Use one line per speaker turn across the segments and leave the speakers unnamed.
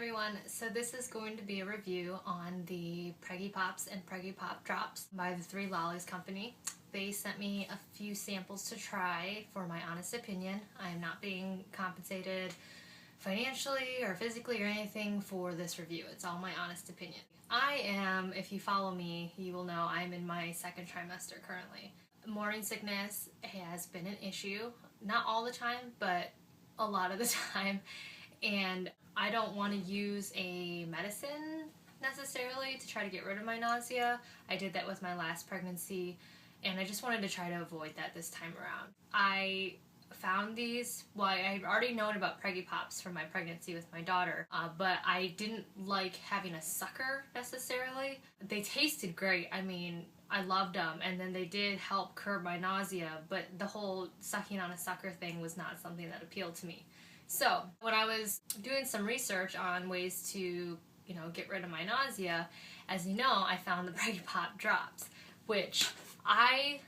everyone, so this is going to be a review on the Preggie Pops and Preggie Pop Drops by the Three Lollies Company. They sent me a few samples to try for my honest opinion. I am not being compensated financially or physically or anything for this review. It's all my honest opinion. I am, if you follow me, you will know I'm in my second trimester currently. Morning sickness has been an issue, not all the time, but a lot of the time. And I don't want to use a medicine necessarily to try to get rid of my nausea. I did that with my last pregnancy, and I just wanted to try to avoid that this time around. I found these, well, I'd already known about Preggie Pops from my pregnancy with my daughter, but I didn't like having a sucker necessarily. They tasted great. I mean, I loved them, and then they did help curb my nausea, but the whole sucking on a sucker thing was not something that appealed to me. So when I was doing some research on ways to, get rid of my nausea, as you know, I found the Preggie Pop Drops, which I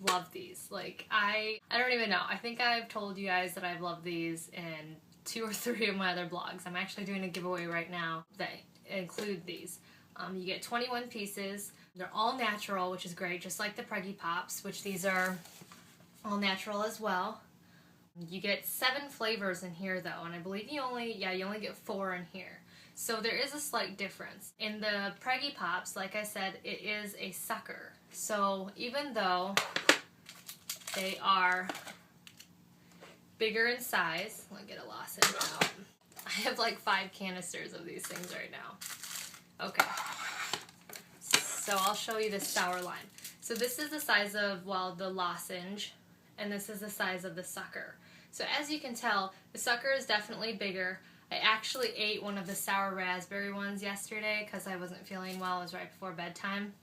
love these. Like, I don't even know. I think I've told you guys that I've loved these in 2 or 3 of my other blogs. I'm actually doing a giveaway right now that include these. You get 21 pieces. They're all natural, which is great, just like the Preggie Pops, which these are all natural as well. You get 7 flavors in here though, and I believe you only get 4 in here. So there is a slight difference. In the Preggie Pops, like I said, it is a sucker. So even though they are bigger in size, let me get a lozenge out. I have like 5 canisters of these things right now. Okay. So I'll show you the sour line. So this is the size of, well, the lozenge, and this is the size of the sucker. So as you can tell, the sucker is definitely bigger. I actually ate one of the sour raspberry ones yesterday because I wasn't feeling well. It was right before bedtime.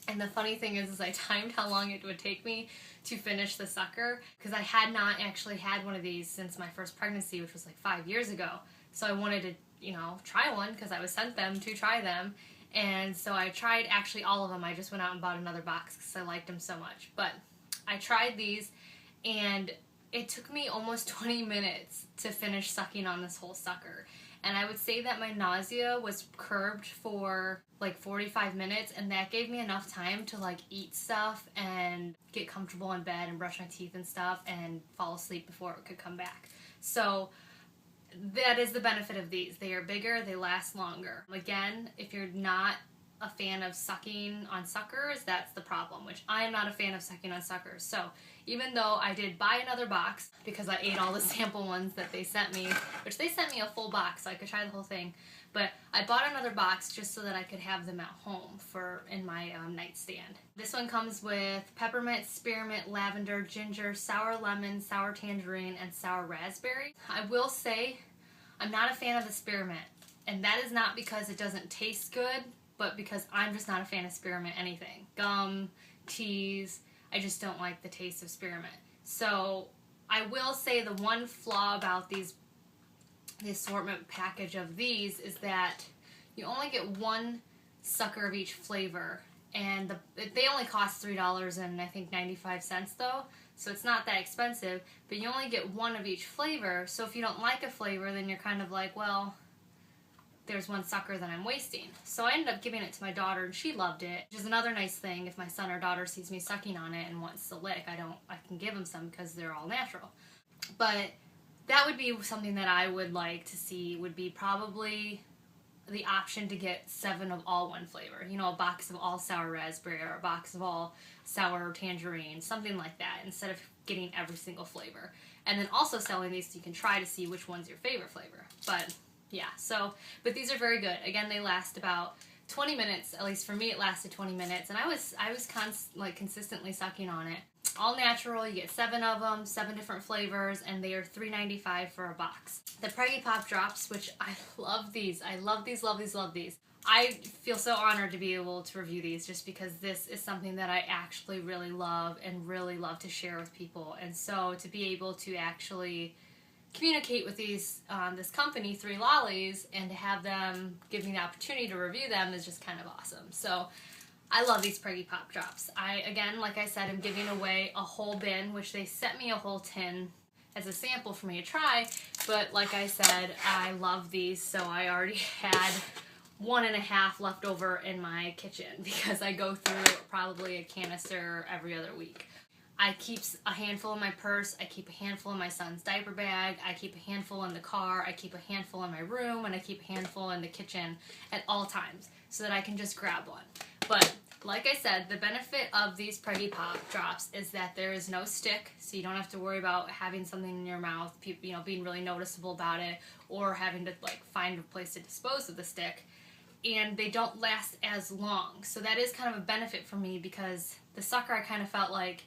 And the funny thing is I timed how long it would take me to finish the sucker because I had not actually had one of these since my first pregnancy, which was like 5 years ago. So I wanted to, try one because I was sent them to try them. And so I tried actually all of them. I just went out and bought another box because I liked them so much. But I tried these, and it took me almost 20 minutes to finish sucking on this whole sucker. And I would say that my nausea was curbed for like 45 minutes, and that gave me enough time to like eat stuff and get comfortable in bed and brush my teeth and stuff and fall asleep before it could come back. So that is the benefit of these. They are bigger, they last longer. Again, if you're not a fan of sucking on suckers, that's the problem, which I am not a fan of sucking on suckers. So even though I did buy another box because I ate all the sample ones that they sent me, which they sent me a full box so I could try the whole thing, but I bought another box just so that I could have them at home in my nightstand. This one comes with peppermint, spearmint, lavender, ginger, sour lemon, sour tangerine, and sour raspberry. I will say I'm not a fan of the spearmint, and that is not because it doesn't taste good, but because I'm just not a fan of spearmint anything. Gum, teas, I just don't like the taste of spearmint. So I will say the one flaw about the assortment package of these is that you only get 1 sucker of each flavor, and they only cost $3 and I think 95 cents though, so it's not that expensive, but you only get 1 of each flavor. So if you don't like a flavor, then you're kind of like, well, there's 1 sucker that I'm wasting. So I ended up giving it to my daughter, and she loved it, which is another nice thing. If my son or daughter sees me sucking on it and wants to lick, I can give them some because they're all natural. But that would be something that I would like to see, would be probably the option to get 7 of all 1 flavor. A box of all sour raspberry or a box of all sour tangerine, something like that, instead of getting every single flavor. And then also selling these so you can try to see which one's your favorite flavor. But yeah, but these are very good. Again, they last about 20 minutes, at least for me it lasted 20 minutes, and I was consistently sucking on it. All natural, you get 7 of them, 7 different flavors, and they are $3.95 for a box. The Preggie Pop Drops, which I love these. I love these, love these, love these. I feel so honored to be able to review these just because this is something that I actually really love and really love to share with people. And so to be able to actually communicate with this company, Three Lollies, and to have them give me the opportunity to review them is just kind of awesome. So I love these Preggie Pop Drops. Again, like I said, I'm giving away a whole bin, which they sent me a whole tin as a sample for me to try, but like I said, I love these, so I already had 1.5 left over in my kitchen because I go through probably a canister every other week. I keep a handful in my purse, I keep a handful in my son's diaper bag, I keep a handful in the car, I keep a handful in my room, and I keep a handful in the kitchen at all times so that I can just grab one. But like I said, the benefit of these Preggie Pop drops is that there is no stick, so you don't have to worry about having something in your mouth, you know, being really noticeable about it, or having to like find a place to dispose of the stick. And they don't last as long, so that is kind of a benefit for me, because the sucker, I kind of felt like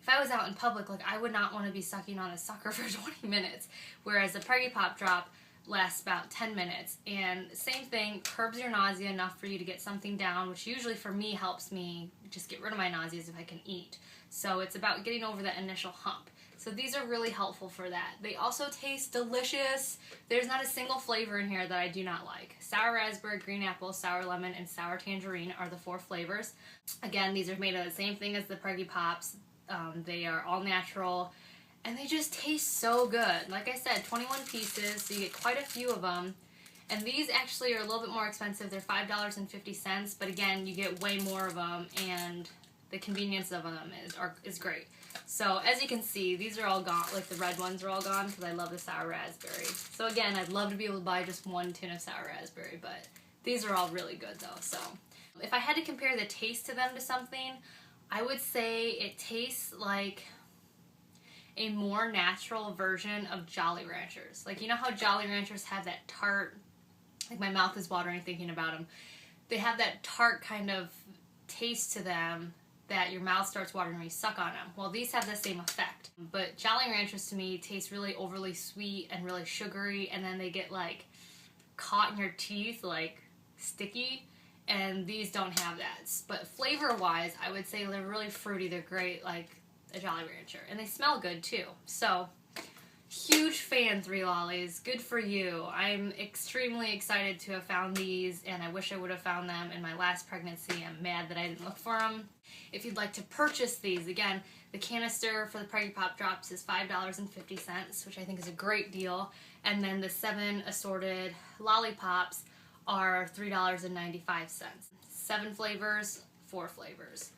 if I was out in public, like I would not want to be sucking on a sucker for 20 minutes, whereas the Preggie Pop drop lasts about 10 minutes. And same thing, curbs your nausea enough for you to get something down, which usually for me helps me just get rid of my nauseas if I can eat. So it's about getting over that initial hump. So these are really helpful for that. They also taste delicious. There's not a single flavor in here that I do not like. Sour raspberry, green apple, sour lemon, and sour tangerine are the 4 flavors. Again, these are made of the same thing as the Preggie Pops. They are all natural, and they just taste so good. Like I said, 21 pieces, so you get quite a few of them. And these actually are a little bit more expensive. They're $5.50, but again, you get way more of them, and the convenience of them is great. So as you can see, these are all gone. Like the red ones are all gone because I love the sour raspberry. So again, I'd love to be able to buy just 1 tin of sour raspberry, but these are all really good though. So if I had to compare the taste to them to something, I would say it tastes like a more natural version of Jolly Ranchers. Like, you know how Jolly Ranchers have that tart, like my mouth is watering thinking about them. They have that tart kind of taste to them that your mouth starts watering when you suck on them. Well, these have the same effect. But Jolly Ranchers to me taste really overly sweet and really sugary, and then they get like caught in your teeth, like sticky. And these don't have that. But flavor-wise, I would say they're really fruity. They're great, like a Jolly Rancher. And they smell good, too. So, huge fan, 3 Lollies. Good for you. I'm extremely excited to have found these, and I wish I would have found them in my last pregnancy. I'm mad that I didn't look for them. If you'd like to purchase these, again, the canister for the Preggie Pop drops is $5.50, which I think is a great deal. And then the 7 assorted lollipops are $3.95. 7 flavors, 4 flavors.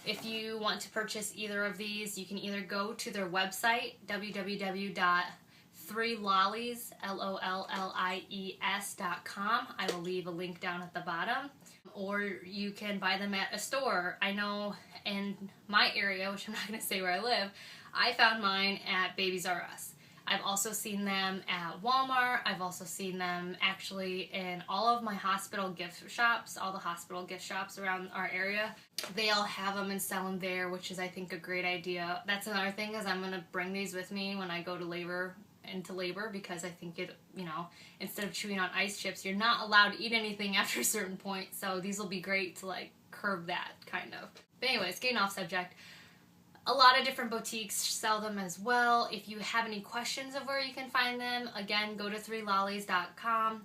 If you want to purchase either of these, you can either go to their website, www.3lollies.com. I will leave a link down at the bottom. Or you can buy them at a store. I know in my area, which I'm not going to say where I live, I found mine at Babies R Us. I've also seen them at Walmart. I've also seen them actually in all of my hospital gift shops, all the hospital gift shops around our area. They all have them and sell them there, which is, I think, a great idea. That's another thing, is I'm going to bring these with me when I go to labor, because I think it, you know, instead of chewing on ice chips, you're not allowed to eat anything after a certain point. So these will be great to like curb that kind of. But anyways, getting off subject. A lot of different boutiques sell them as well. If you have any questions of where you can find them, again, go to 3lollies.com.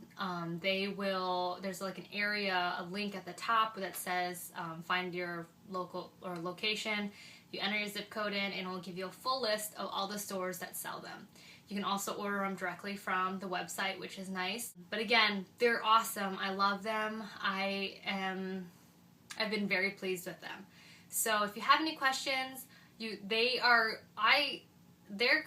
There's like an area, a link at the top that says find your local or location. You enter your zip code in, and it'll give you a full list of all the stores that sell them. You can also order them directly from the website, which is nice. But again, they're awesome. I love them. I've been very pleased with them. So if you have any questions, their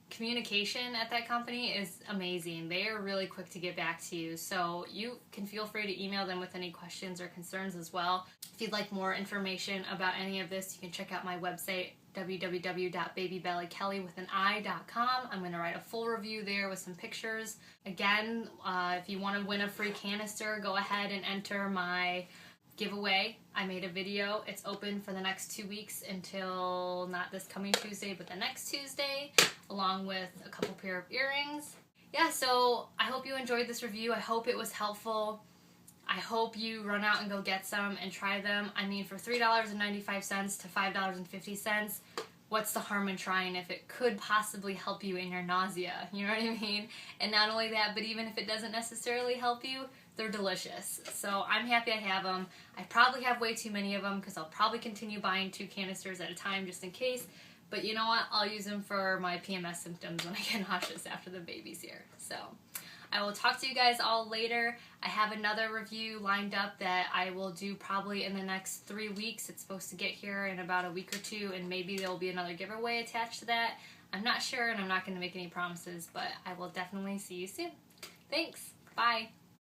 communication at that company is amazing. They are really quick to get back to you, so you can feel free to email them with any questions or concerns as well. If you'd like more information about any of this, you can check out my website, www.babybellykelli.com. I'm going to write a full review there with some pictures. Again, if you want to win a free canister, go ahead and enter my giveaway. I made a video. It's open for the next 2 weeks until not this coming Tuesday, but the next Tuesday, along with a couple pair of earrings. Yeah, so I hope you enjoyed this review. I hope it was helpful. I hope you run out and go get some and try them. I mean, for $3.95 to $5.50, what's the harm in trying if it could possibly help you in your nausea? You know what I mean? And not only that, but even if it doesn't necessarily help you, they're delicious. So I'm happy I have them. I probably have way too many of them because I'll probably continue buying 2 canisters at a time just in case. But you know what? I'll use them for my PMS symptoms when I get nauseous after the baby's here. So I will talk to you guys all later. I have another review lined up that I will do probably in the next 3 weeks. It's supposed to get here in about a week or two, and maybe there will be another giveaway attached to that. I'm not sure, and I'm not going to make any promises, but I will definitely see you soon. Thanks. Bye.